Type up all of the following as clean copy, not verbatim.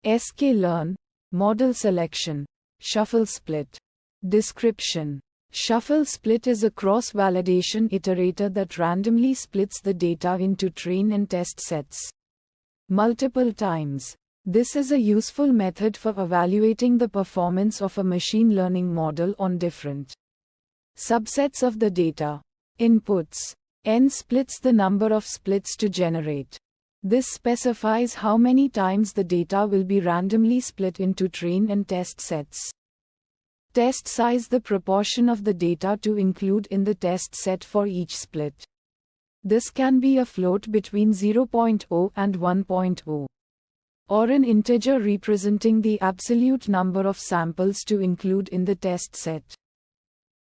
sklearn, model selection, shuffle split. Description. Shuffle split is a cross-validation iterator that randomly splits the data into train and test sets multiple times. This is a useful method for evaluating the performance of a machine learning model on different subsets of the data. Inputs. N splits the number of splits to generate. This specifies how many times the data will be randomly split into train and test sets. Test size, the proportion of the data to include in the test set for each split. This can be a float between 0.0 and 1.0, or an integer representing the absolute number of samples to include in the test set.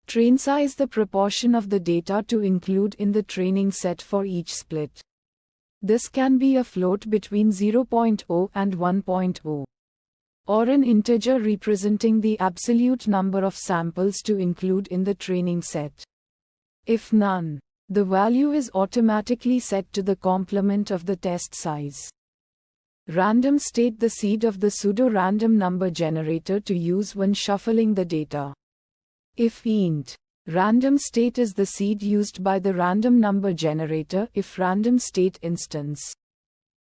Train size, the proportion of the data to include in the training set for each split. This can be a float between 0.0 and 1.0. or an integer representing the absolute number of samples to include in the training set. If none, the value is automatically set to the complement of the test size. Random state, the seed of the pseudo-random number generator to use when shuffling the data. If int random state is the seed used by the random number generator, if random state instance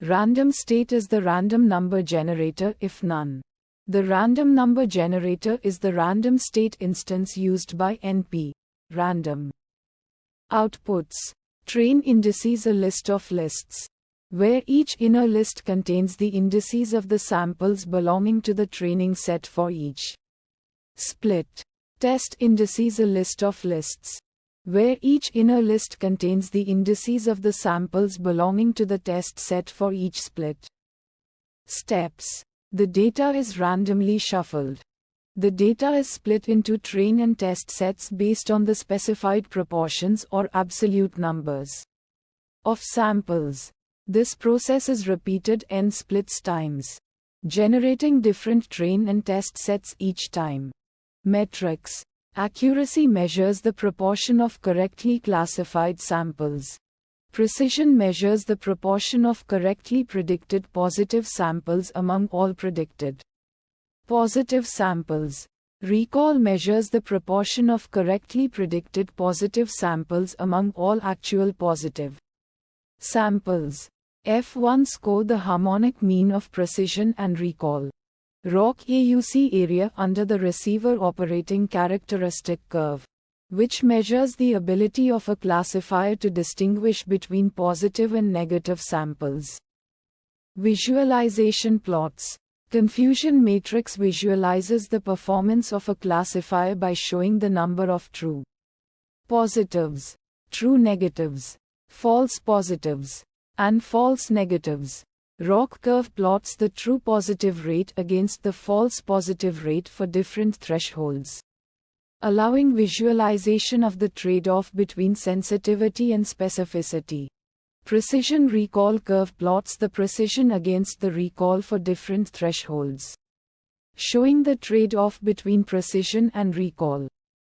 random state is the random number generator, if none, the random number generator is the random state instance used by NP random. Outputs. Train indices, a list of lists, where each inner list contains the indices of the samples belonging to the training set for each split. Test indices, a list of lists, where each inner list contains the indices of the samples belonging to the test set for each split. Steps. The data is randomly shuffled. The data is split into train and test sets based on the specified proportions or absolute numbers of samples. This process is repeated n splits times, generating different train and test sets each time. Metrics. Accuracy measures the proportion of correctly classified samples. Precision measures the proportion of correctly predicted positive samples among all predicted positive samples. Recall measures the proportion of correctly predicted positive samples among all actual positive samples. F1 score, the harmonic mean of precision and recall. ROC AUC area under the receiver operating characteristic curve, which measures the ability of a classifier to distinguish between positive and negative samples. Visualization plots. Confusion matrix visualizes the performance of a classifier by showing the number of true positives, true negatives, false positives, and false negatives. ROC curve plots the true positive rate against the false positive rate for different thresholds, allowing visualization of the trade-off between sensitivity and specificity. Precision recall curve plots the precision against the recall for different thresholds, showing the trade-off between precision and recall.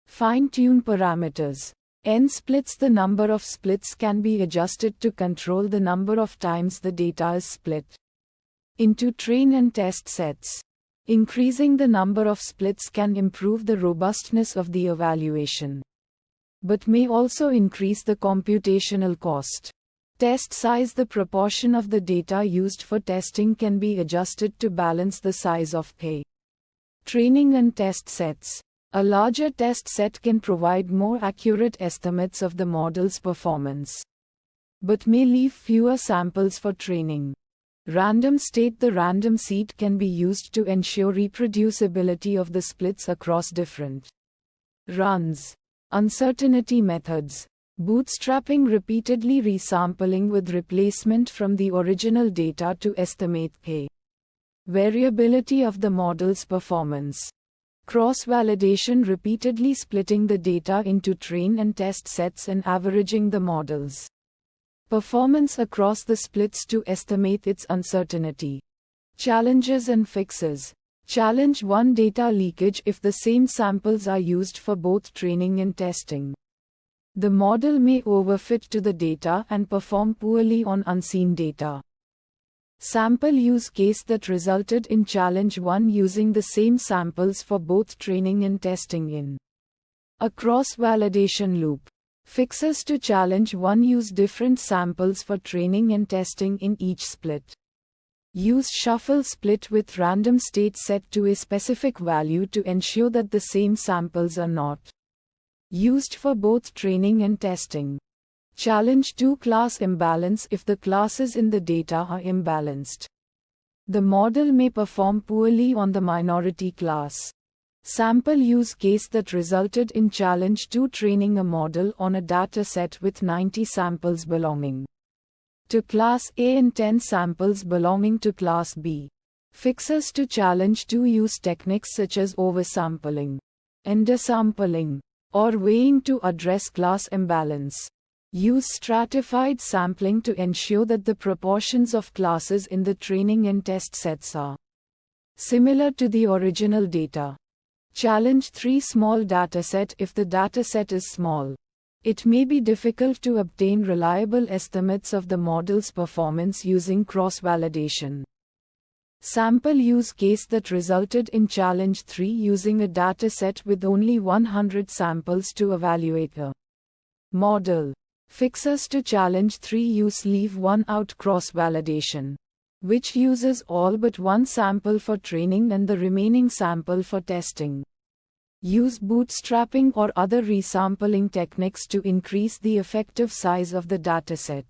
Fine-tune parameters. N splits, the number of splits can be adjusted to control the number of times the data is split into train and test sets. Increasing the number of splits can improve the robustness of the evaluation, but may also increase the computational cost. Test size, the proportion of the data used for testing can be adjusted to balance the size of training and test sets. A larger test set can provide more accurate estimates of the model's performance, but may leave fewer samples for training. Random state, the random seed can be used to ensure reproducibility of the splits across different runs. Uncertainty methods. Bootstrapping, repeatedly resampling with replacement from the original data to estimate variability of the model's performance. Cross-validation, repeatedly splitting the data into train and test sets and averaging the model's performance across the splits to estimate its uncertainty. Challenges and fixes. Challenge 1: data leakage. If the same samples are used for both training and testing, the model may overfit to the data and perform poorly on unseen data. Sample use case that resulted in challenge 1 using the same samples for both training and testing in a cross-validation loop. Fixes to challenge 1 use different samples for training and testing in each split. Use shuffle split with random state set to a specific value to ensure that the same samples are not used for both training and testing. Challenge 2 class imbalance if the classes in the data are imbalanced. The model may perform poorly on the minority class. Sample use case that resulted in challenge 2 training a model on a data set with 90 samples belonging to class A and 10 samples belonging to class B. Fixes to challenge 2 use techniques such as oversampling, undersampling, or weighing to address class imbalance. Use stratified sampling to ensure that the proportions of classes in the training and test sets are similar to the original data. Challenge 3 small dataset if the dataset is small. It may be difficult to obtain reliable estimates of the model's performance using cross-validation. Sample use case that resulted in challenge 3 using a dataset with only 100 samples to evaluate a model. Fixes to challenge 3 use leave 1 out cross-validation, which uses all but one sample for training and the remaining sample for testing. Use bootstrapping or other resampling techniques to increase the effective size of the dataset.